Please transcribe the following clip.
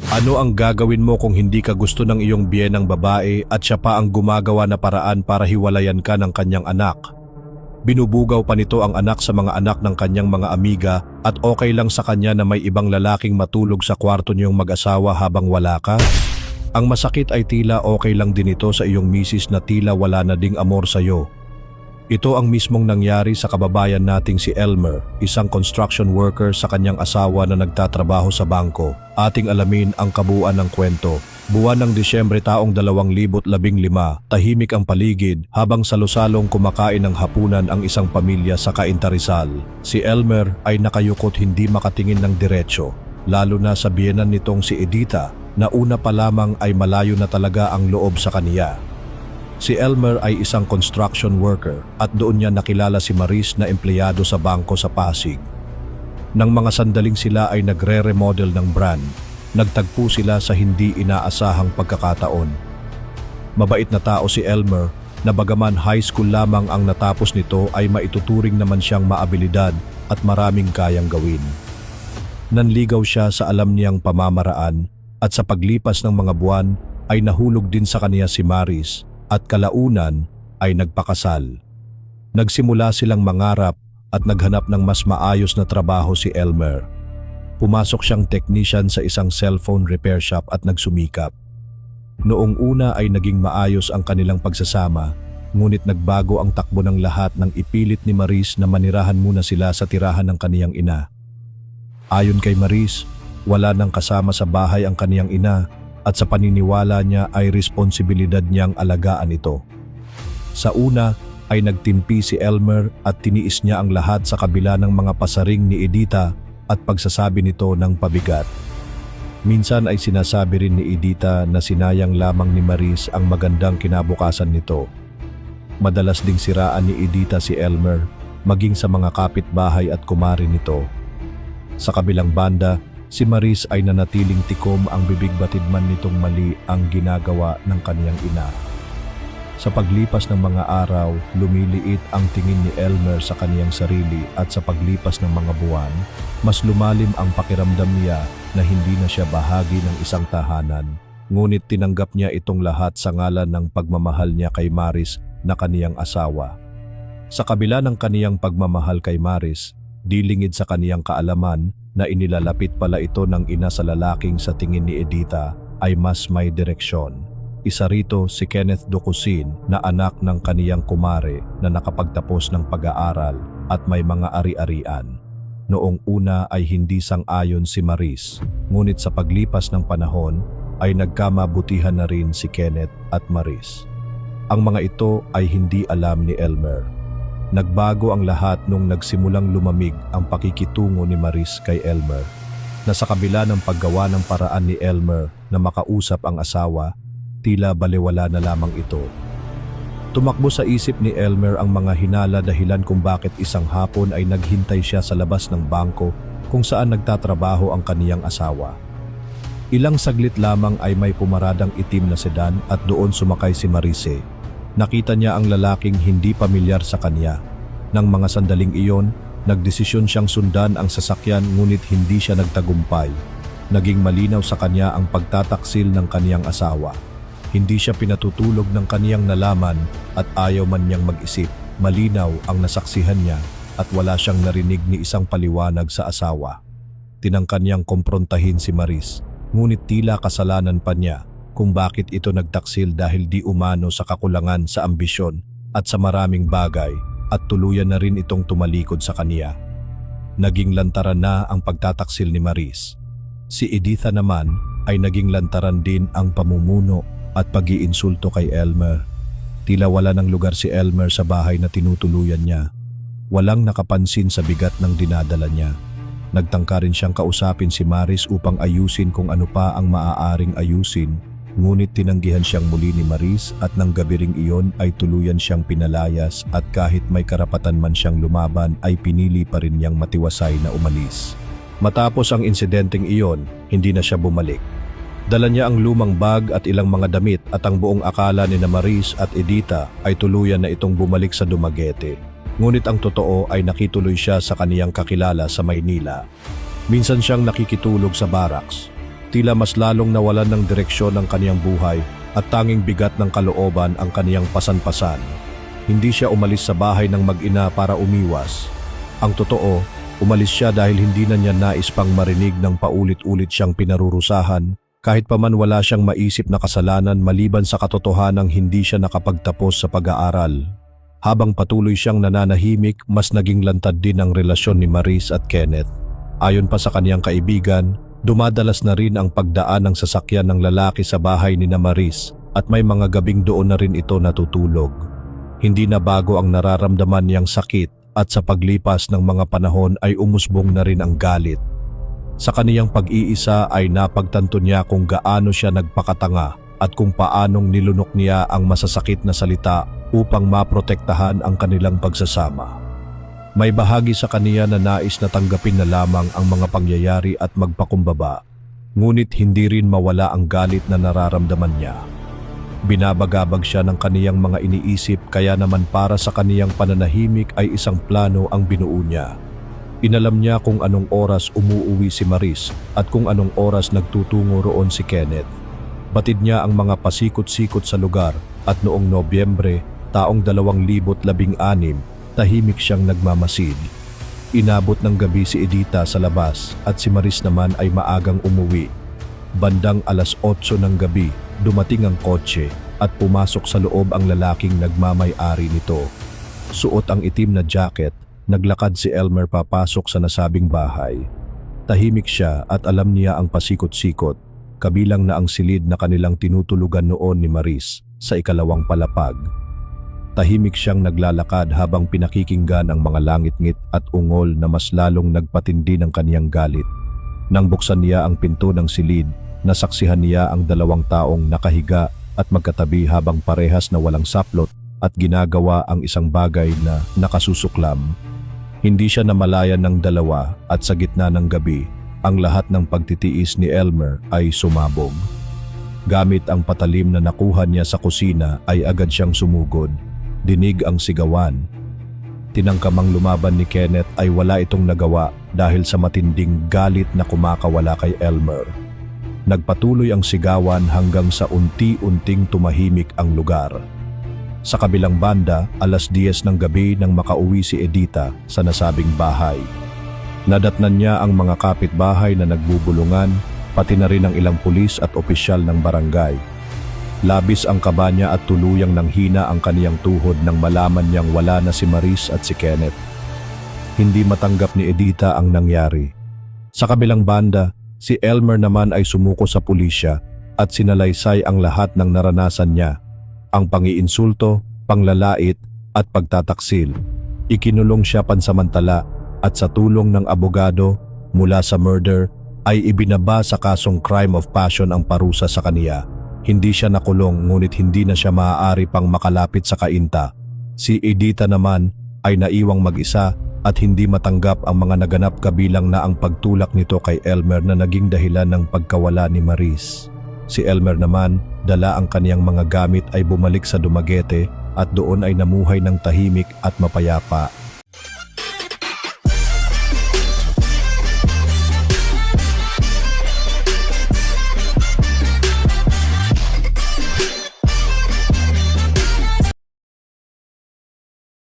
Ano ang gagawin mo kung hindi ka gusto ng iyong biyenang babae at siya pa ang gumagawa na paraan para hiwalayan ka ng kanyang anak? Binubugaw pa nito ang anak sa mga anak ng kanyang mga amiga at okay lang sa kanya na may ibang lalaking matulog sa kwarto niyong mag-asawa habang wala ka? Ang masakit ay tila okay lang din ito sa iyong misis na tila wala na ding amor sa iyo. Ito ang mismong nangyari sa kababayan nating si Elmer, isang construction worker sa kanyang asawa na nagtatrabaho sa bangko. Ating alamin ang kabuuan ng kwento. Buwan ng Disyembre taong 2015, tahimik ang paligid habang salusalong kumakain ng hapunan ang isang pamilya sa Cainta Rizal. Si Elmer ay nakayukot hindi makatingin ng diretsyo, lalo na sa biyenan nitong si Edita na una pa lamang ay malayo na talaga ang loob sa kaniya. Si Elmer ay isang construction worker at doon niya nakilala si Maris na empleyado sa bangko sa Pasig. Nang mga sandaling sila ay nagre-remodel ng brand, nagtagpo sila sa hindi inaasahang pagkakataon. Mabait na tao si Elmer na bagaman high school lamang ang natapos nito ay maituturing naman siyang maabilidad at maraming kayang gawin. Nanligaw siya sa alam niyang pamamaraan at sa paglipas ng mga buwan ay nahulog din sa kaniya si Maris at kalaunan ay nagpakasal. Nagsimula silang mangarap at naghanap ng mas maayos na trabaho si Elmer. Pumasok siyang technician sa isang cellphone repair shop at nagsumikap. Noong una ay naging maayos ang kanilang pagsasama, ngunit nagbago ang takbo ng lahat nang ipilit ni Maris na manirahan muna sila sa tirahan ng kaniyang ina. Ayon kay Maris, wala nang kasama sa bahay ang kaniyang ina at sa paniniwala niya ay responsibilidad niyang alagaan ito. Sa una ay nagtimpi si Elmer at tiniis niya ang lahat sa kabila ng mga pasaring ni Edita at pagsasabi nito ng pabigat. Minsan ay sinasabi rin ni Edita na sinayang lamang ni Maris ang magandang kinabukasan nito. Madalas ding siraan ni Edita si Elmer, maging sa mga kapitbahay at kumari nito. Sa kabilang banda, si Maris ay nanatiling tikom ang bibig batid man nitong mali ang ginagawa ng kaniyang ina. Sa paglipas ng mga araw, lumiliit ang tingin ni Elmer sa kaniyang sarili at sa paglipas ng mga buwan, mas lumalim ang pakiramdam niya na hindi na siya bahagi ng isang tahanan. Ngunit tinanggap niya itong lahat sa ngalan ng pagmamahal niya kay Maris na kaniyang asawa. Sa kabila ng kaniyang pagmamahal kay Maris, di lingid sa kaniyang kaalaman na inilalapit pala ito ng ina sa lalaking sa tingin ni Edita ay mas may direksyon. Isa rito si Kenneth Ducusin na anak ng kaniyang kumare na nakapagtapos ng pag-aaral at may mga ari-arian. Noong una ay hindi sang-ayon si Maris, ngunit sa paglipas ng panahon ay nagkamabutihan na rin si Kenneth at Maris. Ang mga ito ay hindi alam ni Elmer. Nagbago ang lahat nung nagsimulang lumamig ang pakikitungo ni Maris kay Elmer, na sa kabila ng paggawa ng paraan ni Elmer na makausap ang asawa, tila balewala na lamang ito. Tumakbo sa isip ni Elmer ang mga hinala dahilan kung bakit isang hapon ay naghintay siya sa labas ng bangko kung saan nagtatrabaho ang kaniyang asawa. Ilang saglit lamang ay may pumaradang itim na sedan at doon sumakay si Marise. Nakita niya ang lalaking hindi pamilyar sa kanya. Nang mga sandaling iyon, nagdesisyon siyang sundan ang sasakyan ngunit hindi siya nagtagumpay. Naging malinaw sa kanya ang pagtataksil ng kaniyang asawa. Hindi siya pinatutulog ng kaniyang nalaman at ayaw man niyang mag-isip. Malinaw ang nasaksihan niya at wala siyang narinig ni isang paliwanag sa asawa. Tinangkan niyang komprontahin si Maris, ngunit tila kasalanan pa niya kung bakit ito nagtaksil dahil di umano sa kakulangan sa ambisyon at sa maraming bagay at tuluyan na rin itong tumalikod sa kaniya. Naging lantaran na ang pagtataksil ni Maris. Si Edita naman ay naging lantaran din ang pamumuno at pag-iinsulto kay Elmer. Tila wala ng lugar si Elmer sa bahay na tinutuluyan niya. Walang nakapansin sa bigat ng dinadala niya. Nagtangka rin siyang kausapin si Maris upang ayusin kung ano pa ang maaaring ayusin. Ngunit tinanggihan siyang muli ni Maris at nang gabi ring iyon ay tuluyan siyang pinalayas at kahit may karapatan man siyang lumaban ay pinili pa rin niyang matiwasay na umalis. Matapos ang insidenteng iyon, hindi na siya bumalik. Dala niya ang lumang bag at ilang mga damit at ang buong akala ni na Maris at Edita ay tuluyan na itong bumalik sa Dumaguete. Ngunit ang totoo ay nakituloy siya sa kaniyang kakilala sa Maynila. Minsan siyang nakikitulog sa barracks. Tila mas lalong nawalan ng direksyon ang kaniyang buhay at tanging bigat ng kalooban ang kaniyang pasan-pasan. Hindi siya umalis sa bahay ng mag-ina para umiwas. Ang totoo, umalis siya dahil hindi na niya nais pang marinig ng paulit-ulit siyang pinarurusahan kahit pa man wala siyang maisip na kasalanan maliban sa katotohanang hindi siya nakapagtapos sa pag-aaral. Habang patuloy siyang nananahimik, mas naging lantad din ang relasyon ni Maris at Kenneth. Ayon pa sa kaniyang kaibigan, dumadalas na rin ang pagdaan ng sasakyan ng lalaki sa bahay ni Maris at may mga gabing doon na rin ito natutulog. Hindi na bago ang nararamdaman niyang sakit at sa paglipas ng mga panahon ay umusbong na rin ang galit. Sa kaniyang pag-iisa ay napagtanto niya kung gaano siya nagpakatanga at kung paanong nilunok niya ang masasakit na salita upang maprotektahan ang kanilang pagsasama. May bahagi sa kaniya na nais na tanggapin na lamang ang mga pangyayari at magpakumbaba, ngunit hindi rin mawala ang galit na nararamdaman niya. Binabagabag siya ng kaniyang mga iniisip kaya naman para sa kaniyang pananahimik ay isang plano ang binuo niya. Inalam niya kung anong oras umuuwi si Maris at kung anong oras nagtutungo roon si Kenneth. Batid niya ang mga pasikot-sikot sa lugar at noong Nobyembre, taong 2016, tahimik siyang nagmamasid. Inabot ng gabi si Edita sa labas at si Maris naman ay maagang umuwi. Bandang 8:00 ng gabi, dumating ang kotse at pumasok sa loob ang lalaking nagmamay-ari nito. Suot ang itim na jacket, naglakad si Elmer papasok sa nasabing bahay. Tahimik siya at alam niya ang pasikot-sikot, kabilang na ang silid na kanilang tinutulugan noon ni Maris sa ikalawang palapag. Tahimik siyang naglalakad habang pinakikinggan ang mga langit-ngit at ungol na mas lalong nagpatindi ng kaniyang galit. Nang buksan niya ang pinto ng silid, nasaksihan niya ang 2 taong nakahiga at magkatabi habang parehas na walang saplot at ginagawa ang isang bagay na nakasusuklam. Hindi siya namalayan ng 2 at sa gitna ng gabi, ang lahat ng pagtitiis ni Elmer ay sumabog. Gamit ang patalim na nakuha niya sa kusina ay agad siyang sumugod. Dinig ang sigawan. Tinangkamang lumaban ni Kenneth ay wala itong nagawa dahil sa matinding galit na kumakawala kay Elmer. Nagpatuloy ang sigawan hanggang sa unti-unting tumahimik ang lugar. Sa kabilang banda, 10:00 ng gabi nang makauwi si Edita sa nasabing bahay. Nadatnan niya ang mga kapitbahay na nagbubulungan, pati na rin ang ilang pulis at opisyal ng barangay. Labis ang kaba niya at tuluyang nanghina ang kaniyang tuhod nang malaman niyang wala na si Maris at si Kenneth. Hindi matanggap ni Edita ang nangyari. Sa kabilang banda, si Elmer naman ay sumuko sa pulisya at sinalaysay ang lahat ng naranasan niya. Ang pangiinsulto, panglalait at pagtataksil. Ikinulong siya pansamantala at sa tulong ng abogado mula sa murder ay ibinaba sa kasong crime of passion ang parusa sa kaniya. Hindi siya nakulong ngunit hindi na siya maaari pang makalapit sa kainta. Si Edita naman ay naiwang mag-isa at hindi matanggap ang mga naganap kabilang na ang pagtulak nito kay Elmer na naging dahilan ng pagkawala ni Maris. Si Elmer naman, dala ang kaniyang mga gamit ay bumalik sa Dumaguete at doon ay namuhay ng tahimik at mapayapa.